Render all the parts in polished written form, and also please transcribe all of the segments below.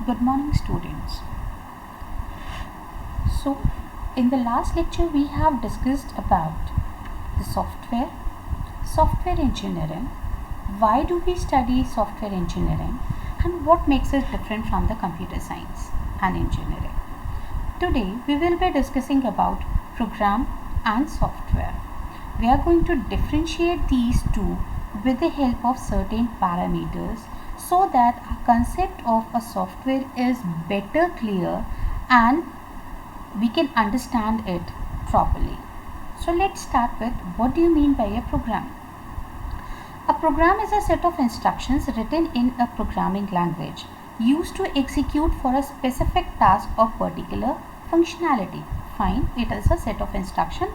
Good morning, students. So, in the last lecture, we have discussed about the software engineering. Why do we study software engineering, and what makes it different from the computer science and engineering? Today, we will be discussing about program and software. We are going to differentiate these two with the help of certain parameters so that our concept of a software is better clear and we can understand it properly. So let's start with, what do you mean by a program? A program is a set of instructions written in a programming language used to execute for a specific task or particular functionality. Fine, it is a set of instructions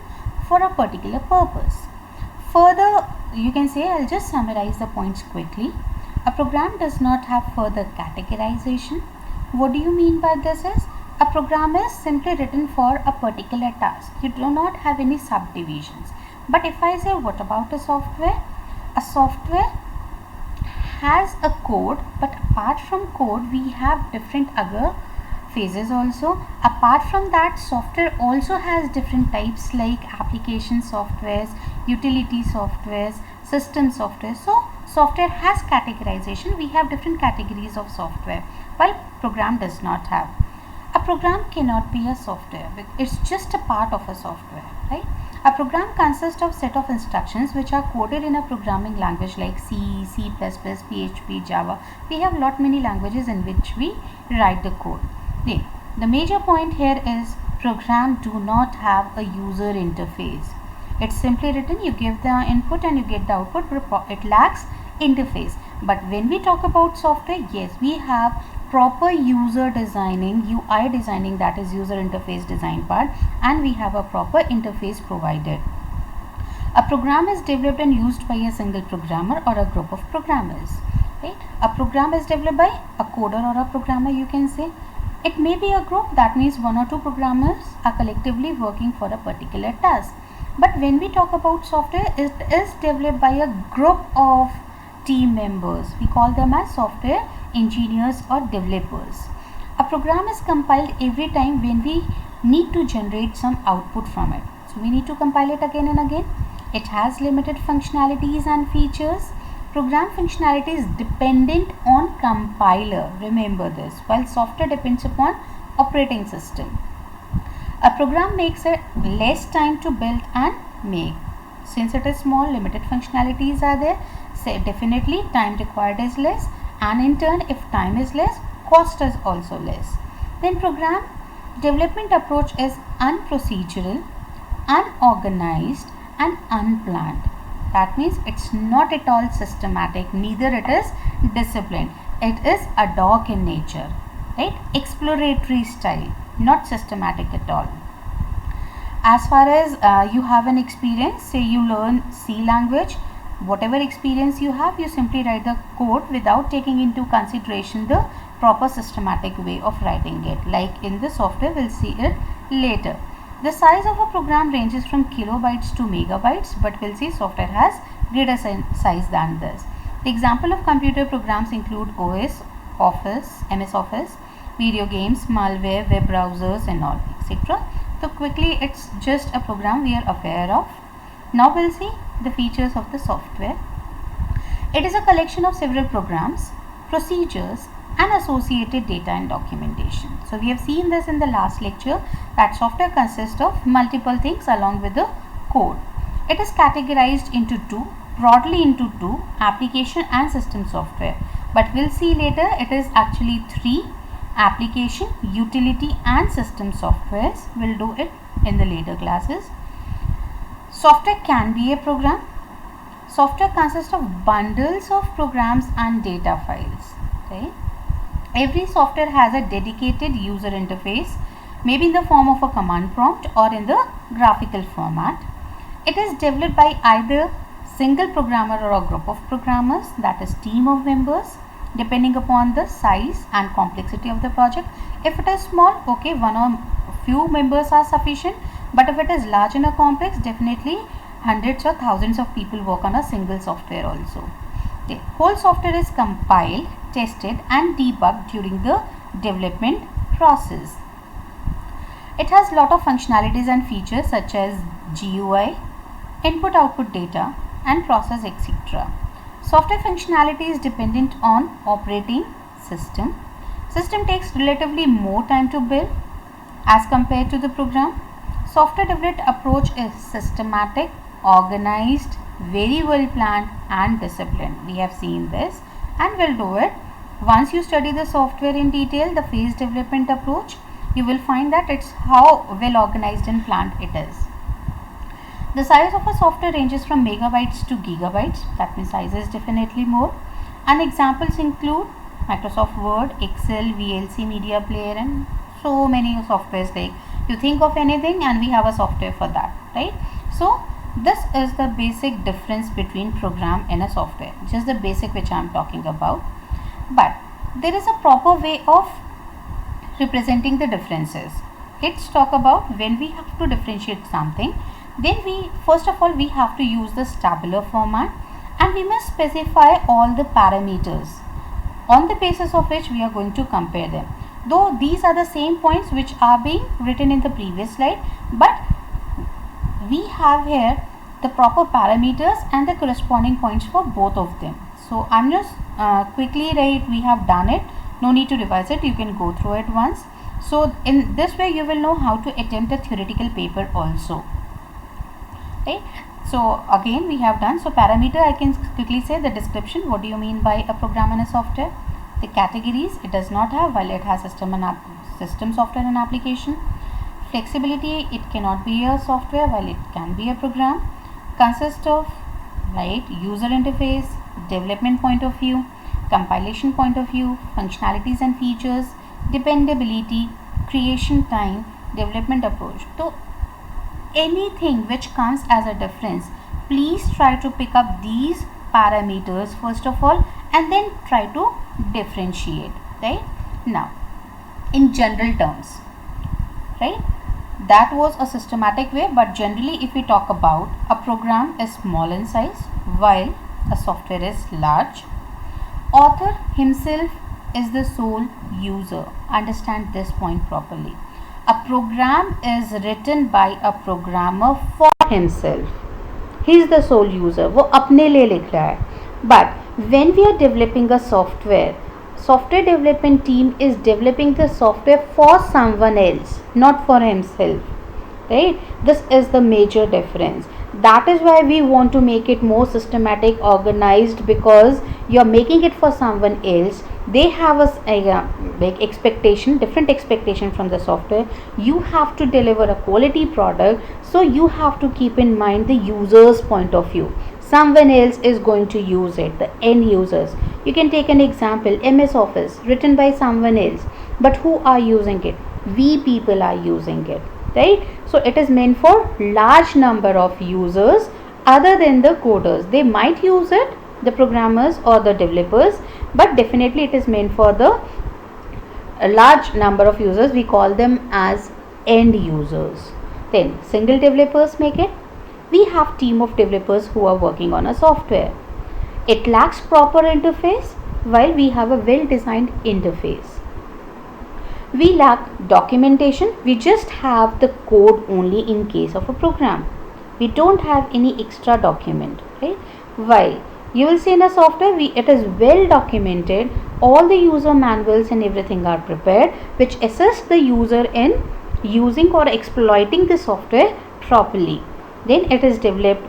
for a particular purpose. Further, you can say, I'll just summarize the points quickly. A program does not have further categorization. What do you mean by this is, a program is simply written for a particular task. You do not have any subdivisions. But if I say, what about a software? A software has a code, but apart from code, we have different other phases also. Apart from that, software also has different types like application softwares, utility softwares, system software. So software has categorization. We have different categories of software, while program does not have. A program cannot be a software. It's just a part of a software, right? A program consists of set of instructions which are coded in a programming language like C, C++, PHP, Java. We have many languages in which we write the code. Then, the major point here is program do not have a user interface. It's simply written, you give the input and you get the output, but it lacks interface. But when we talk about software, yes, we have proper user designing, UI designing, that is user interface design part, and we have a proper interface provided. A program is developed and used by a single programmer or a group of programmers. Right? A program is developed by a coder or a programmer, you can say. It may be a group, that means one or two programmers are collectively working for a particular task. But when we talk about software, it is developed by a group of team members. We call them as software engineers or developers. A program is compiled every time when we need to generate some output from it. So we need to compile it again and again. It has limited functionalities and features. Program functionality is dependent on compiler. Remember this. While software depends upon operating system. A program makes it less time to build and make. Since it is small, limited functionalities are there. So definitely time required is less, and in turn, if time is less, cost is also less. Then program development approach is unprocedural, unorganized and unplanned. That means it's not at all systematic, neither it is disciplined. It is ad hoc in nature, right? Exploratory style, not systematic at all. As far as you have an experience, say you learn C language, whatever experience you have, you simply write the code without taking into consideration the proper systematic way of writing it. Like in the software, we'll see it later. The size of a program ranges from kilobytes to megabytes, but we'll see software has greater size than this. The example of computer programs include OS, Office, MS Office, video games, malware, web browsers and all, etc. So quickly, it's just a program we are aware of. Now we'll see the features of the software. It is a collection of several programs, procedures and associated data and documentation. So we have seen this in the last lecture, that software consists of multiple things along with the code. It is categorized into broadly into two, application and system software. But we'll see later it is actually three, application, utility and system softwares. We'll do it in the later classes. Software can be a program. Software consists of bundles of programs and data files. Okay? Every software has a dedicated user interface, maybe in the form of a command prompt or in the graphical format. It is developed by either single programmer or a group of programmers, that is team of members, depending upon the size and complexity of the project. If it is small, okay, one or few members are sufficient. But if it is large and complex, definitely hundreds or thousands of people work on a single software also. The whole software is compiled tested and debugged during the development process. It has lot of functionalities and features such as GUI, input output data and process etc. Software functionality is dependent on operating system. System takes relatively more time to build as compared to the program. Software development approach is systematic, organized, very well planned and disciplined. We have seen this and we'll do it. Once you study the software in detail, the phase development approach, you will find that it's how well organized and planned it is. The size of a software ranges from megabytes to gigabytes. That means size is definitely more. And examples include Microsoft Word, Excel, VLC, Media Player and so many softwares. Like you think of anything and we have a software for that, right? So this is the basic difference between program and a software, just the basic which I am talking about. But there is a proper way of representing the differences. Let's talk about when we have to differentiate something. Then we first of all we have to use this tabular format and we must specify all the parameters on the basis of which we are going to compare them. Though these are the same points which are being written in the previous slide, but we have here the proper parameters and the corresponding points for both of them. So I'm just quickly we have done it. No need to revise it. You can go through it once. So in this way you will know how to attempt a theoretical paper also. Right? So again we have done. So parameter, I can quickly say the description. What do you mean by a program and a software? The categories it does not have, while it has system software and application. Flexibility, it cannot be a software while it can be a program. Consists of user interface, development point of view, compilation point of view, functionalities and features, dependability, creation time, development approach. So anything which comes as a difference, please try to pick up these parameters first of all and then try to differentiate. Right? Now in general terms, right, that was a systematic way, but generally if we talk about, a program is small in size while a software is large. Author himself is the sole user. Understand this point properly. A program is written by a programmer for himself. He is the sole user. वो अपने लिए लिख रहा है. But when we are developing a software development team is developing the software for someone else, not for himself. Right? This is the major difference. That is why we want to make it more systematic, organized, because you are making it for someone else. They have a big expectation, different expectation from the software. You have to deliver a quality product, so you have to keep in mind the user's point of view. Someone else is going to use it, the end users. You can take an example, MS Office written by someone else, but who are using it? We people are using it, right? So it is meant for large number of users other than the coders. They might use it, the programmers or the developers, but definitely it is meant for the large number of users. We call them as end users. Then single developers make it. We have team of developers who are working on a software. It lacks proper interface while we have a well designed interface. We lack documentation. We just have the code only in case of a program. We don't have any extra document, right? While you will see in a software, it is well documented. All the user manuals and everything are prepared, which assist the user in using or exploiting the software properly. Then it is developed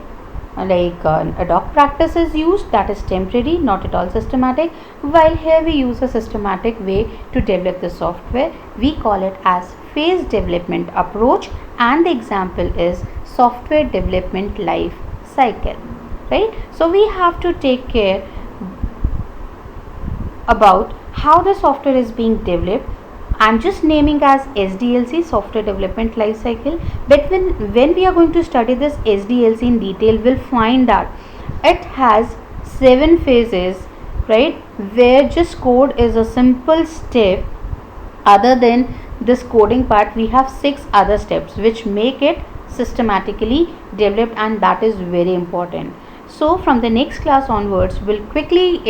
a doc practice is used, that is temporary, not at all systematic. While here we use a systematic way to develop the software. We call it as phase development approach, and the example is software development life cycle. Right? So we have to take care about how the software is being developed. I'm just naming as SDLC, software development life cycle, but when we are going to study this SDLC in detail, we'll find that it has 7 phases, right, where just code is a simple step. Other than this coding part, we have 6 other steps which make it systematically developed, and that is very important. So from the next class onwards, we'll quickly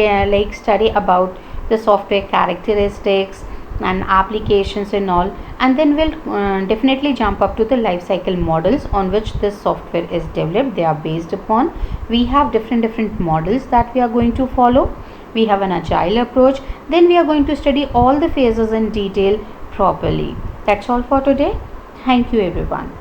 study about the software characteristics and applications and all, and then we'll definitely jump up to the life cycle models on which this software is developed. They are based upon, we have different models that we are going to follow. We have an agile approach. Then we are going to study all the phases in detail properly. That's all for today. Thank you everyone.